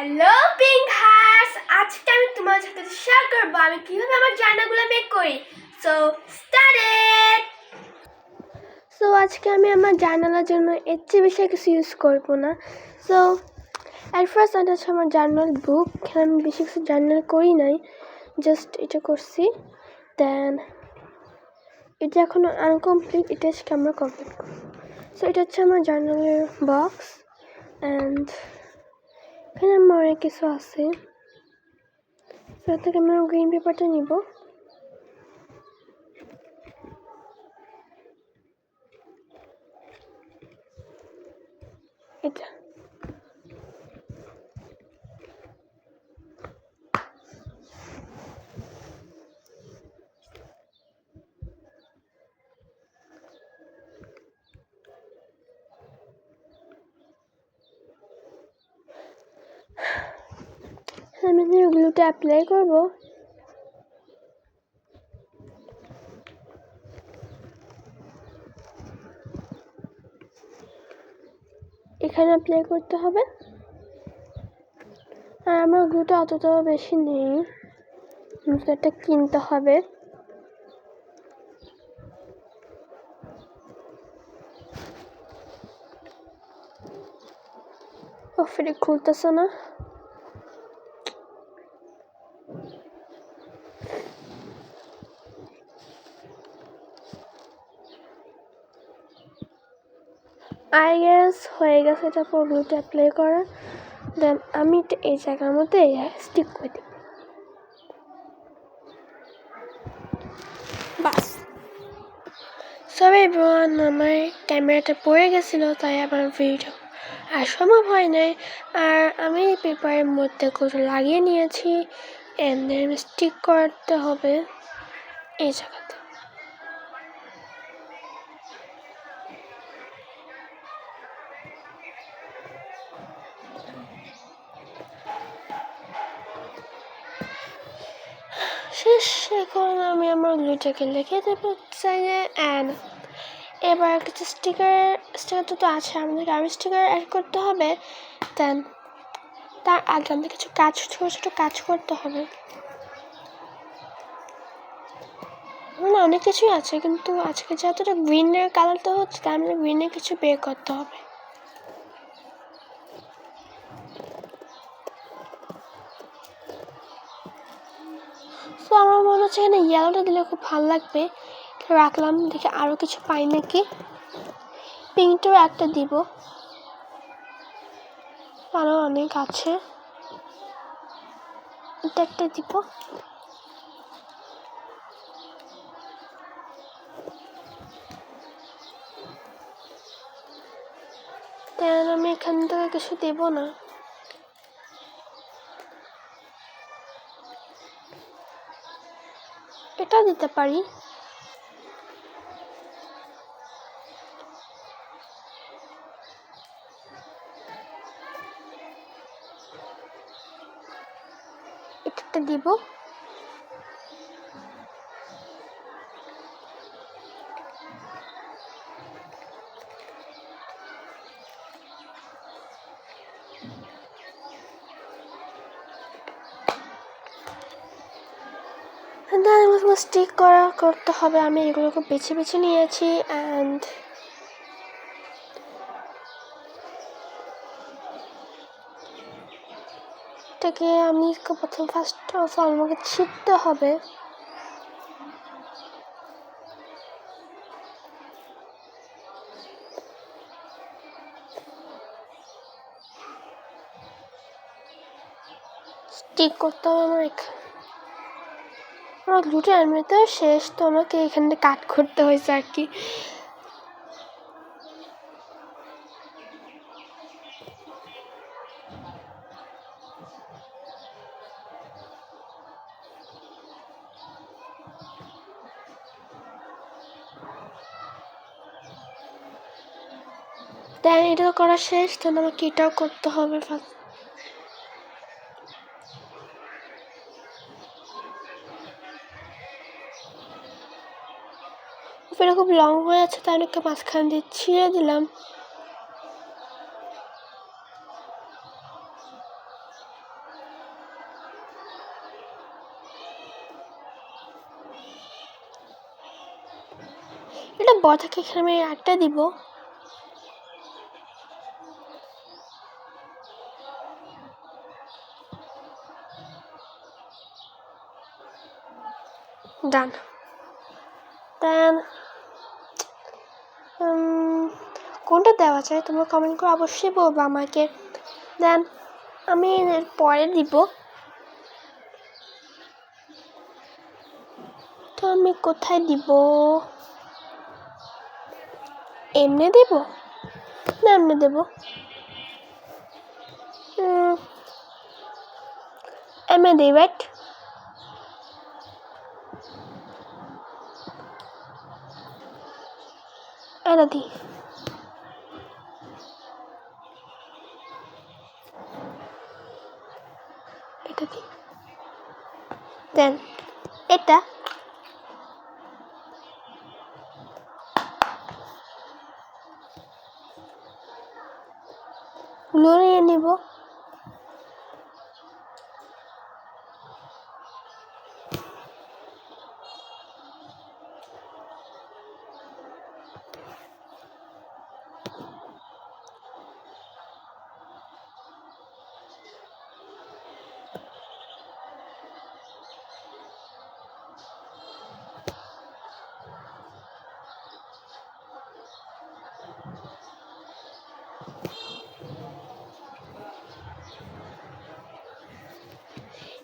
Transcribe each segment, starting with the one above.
Hello pink hertz, আজকে আমি তোমাদের সাথে শেয়ার করবো আমি কিভাবে আমার জার্নালগুলো মেক করি। সো আজকে আমি আমার জার্নালের জন্য এর চেয়ে বেশি কিছু ইউজ করবো না। সো অ্যাট ফার্স্ট এটা হচ্ছে আমার জার্নাল বুক। আমি বেশি কিছু জার্নাল করি নাই, জাস্ট এটা করছি। দেন এটা এখনো আনকমপ্লিট, এটা আজকে আমরা কমপ্লিট করবো। সো এটা হচ্ছে আমার জার্নালের বক্স অ্যান্ড এখানে আমার অনেক কিছু আছে। এর থেকে আমরা গ্রিন পেপারটা নিব। এটা আমি গ্লুটা অ্যাপ্লাই করব। এখানে অ্যাপ্লাই করতে হবে। আর আমার গ্লুটা অতটাও বেশি নেই, একটা কিনতে হবে। ফিরে খুলতেছে না। আই গেস হয়ে গেছে এটা পুরো গ্লুটা অ্যাপ্লাই করা। দেন আমি এটা এই জায়গার মধ্যে স্টিক করে দিই। বাস। সব এভরিওয়ান, আমার ক্যামেরাটা পড়ে গেছিলো, তাই আমার ভিডিও আর সম্ভব হয় নাই। আর আমি পেপারের মধ্যে কিছু লাগিয়ে নিয়েছি, এন্ড দেন স্টিক করতে হবে এই জায়গাতে। শেষ। এখন আমি আমার গ্লুটাকে লিখে দেবো চাইলে। অ্যান্ড এবার কিছু স্টিকার তো আছে, আমাদেরকে আরও স্টিকার অ্যাড করতে হবে। দেন তার আগে আমাদের কিছু কাজ, ছোটো ছোটো কাজ করতে হবে। মানে অনেক কিছুই আছে, কিন্তু আজকে যেহেতু গ্রিনের কালারটা হচ্ছে, তাই আমাদের গ্রিনের কিছু বের করতে হবে। তো আমার মনে হচ্ছে এখানে ইয়েলোটা দিলে খুব ভালো লাগবে, রাখলাম। দেখে আরও কিছু পাই নাকি। পিঙ্কটাও একটা দিব, আরও অনেক আছে। এটা একটা দিব। দেন আমি এখান থেকে কিছু দেব না। এটা দিতে পারি। এটা দিব। স্টিক করতে হবে। আমি এগুলোকে বেছে বেছে নিয়েছি। অ্যান্ড এটাকে আমি প্রথম ফার্স্ট অফ অল আমাকে ছিটতে হবে। স্টিক করতে হবে আমার গ্লুটা এমনিতেও শেষ, তো আমাকে এখানে কাট করতে হয়েছে আর কি। দেন এটা করা শেষ, তখন আমাকে এটাও করতে হবে ফার্স্ট। এটা খুব লং হয়ে আছে, তাই অনেককে মাঝখান দিয়ে ছিঁড়ে দিলাম। এটা বড় থাকে, এখানে আমি একটা দিব। ডান। দেন কোনটা দেওয়া যায় তোমরা কমেন্ট করে অবশ্যই বলবো আমাকে। দেন আমি এর পরে দিব। তো আমি কোথায় দিব? এমনি দেব না এমনি দেব? এমনি দিই, ওয়েট। এটা দিই। এটা দিই। দেন এটা গ্লু নিয়ে নিব।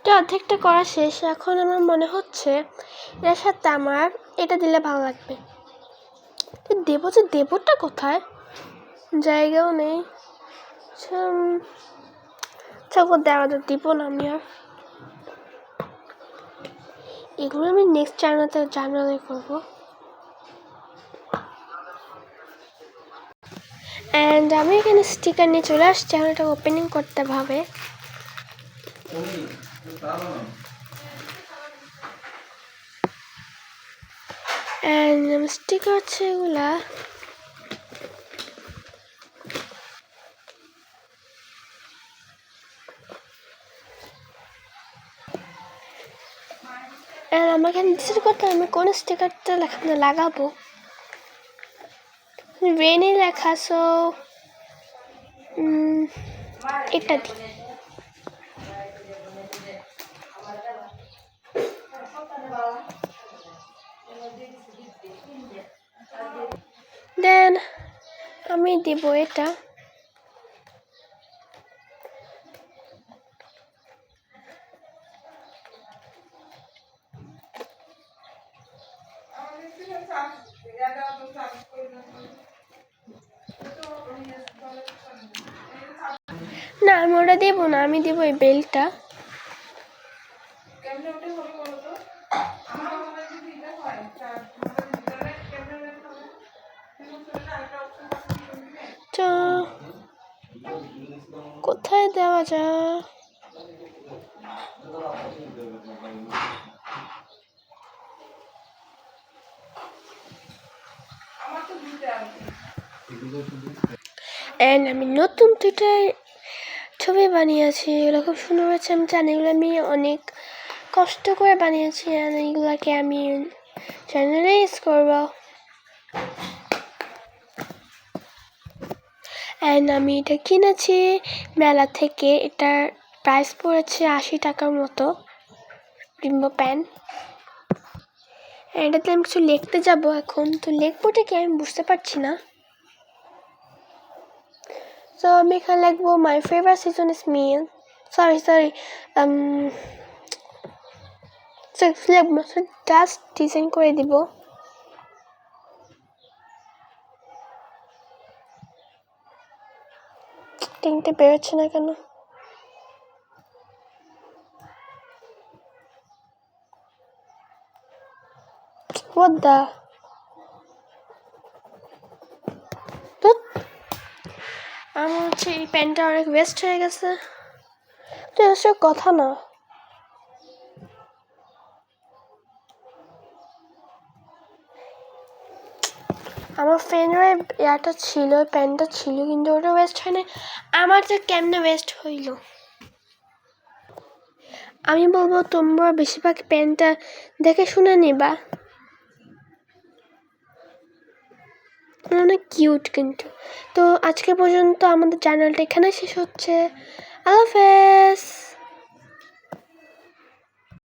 এটা অর্ধেকটা করা শেষ। এখন আমার মনে হচ্ছে এর সাথে আমার এটা দিলে ভালো লাগবে। দেবো যে দেবটা কোথায়? জায়গাও নেই। চলো দেওয়া দিব না আমি আর। এগুলো আমি নেক্সট জার্নালে করবো। অ্যান্ড আমি এখানে স্টিকার নিয়ে চলে আসছি, এখন এটা ওপেনিং করতে হবে। অ্যান্ড স্টিকার হচ্ছে এগুলা। আমাকে এখানে ডিসাইড করতে আমি কোন স্টিকারটা লাগাবো। রেনে লেখা, সো এটা দিই। দেন আমি দিব এটা। না আমি ওটা দেবো না, আমি দেবো এই বেলটা। তো কোথায় দেওয়া যায়? অ্যান্ড আমি নতুন দুইটা ছবি বানিয়েছি, এগুলো খুব সুন্দর হয়েছে আমি জানি। এগুলো আমি অনেক কষ্ট করে বানিয়েছি, আর এগুলোকে আমি চ্যানেলে ইউজ করবো। অ্যান্ড আমি এটা কিনেছি মেলা থেকে। এটার প্রাইস পড়েছে 80 টাকার মতো, রিম্বো প্যান। এটাতে আমি কিছু লিখতে যাব এখন, তো লিখবোটা কি আমি বুঝতে পারছি না। তো আমি এখানে লিখবো my favourite season is meal. Sorry লিখবো জাস্ট ডিজাইন করে দিব। তিনটে বেরোচ্ছে না কেন? What the? আমার হচ্ছে এই প্যান্টটা অনেক ওয়েস্ট হয়ে গেছে। তো এসব কথা না। আমার ফ্রেন্ডের ইয়াটা ছিল, প্যান্টটা ছিল, কিন্তু ওটা ওয়েস্ট হয় না। আমার তো কেমনে ওয়েস্ট হইল? আমি বলবো তোমরা বেশিরভাগ প্যান্টটা দেখে শুনে নিবা। অনেক কিউট কিন্তু। তো আজকে পর্যন্ত আমাদের জার্নালটা এখানে শেষ হচ্ছে। আল্লাহ হাফেজ।